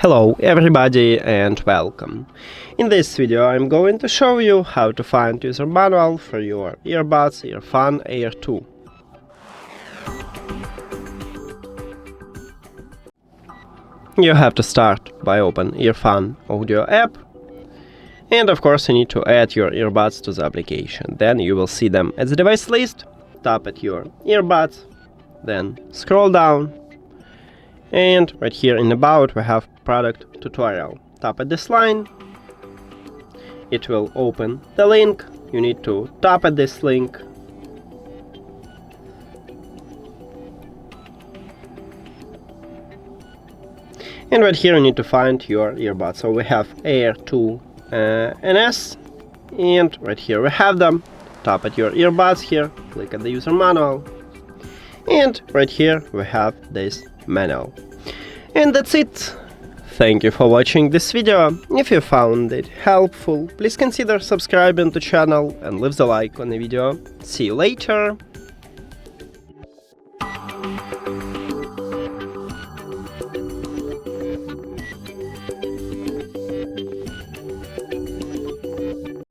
Hello everybody and welcome. In this video I'm going to show you how to find user manual for your earbuds EARFUN Air 2. You have to start by open EARFUN audio app, and of course you need to add your earbuds to the application. Then you will see them at the device list, tap at your earbuds, then scroll down, and right here in About we have product tutorial. Tap at this line, it will open the link, you need to tap at this link, and right here you need to find your earbuds. So we have Air 2 NS, and right here we have them. Tap at your earbuds here, click at the user manual, and right here we have this manual. And that's it. Thank you for watching this video. If you found it helpful, please consider subscribing to the channel and leave the like on the video. See you later!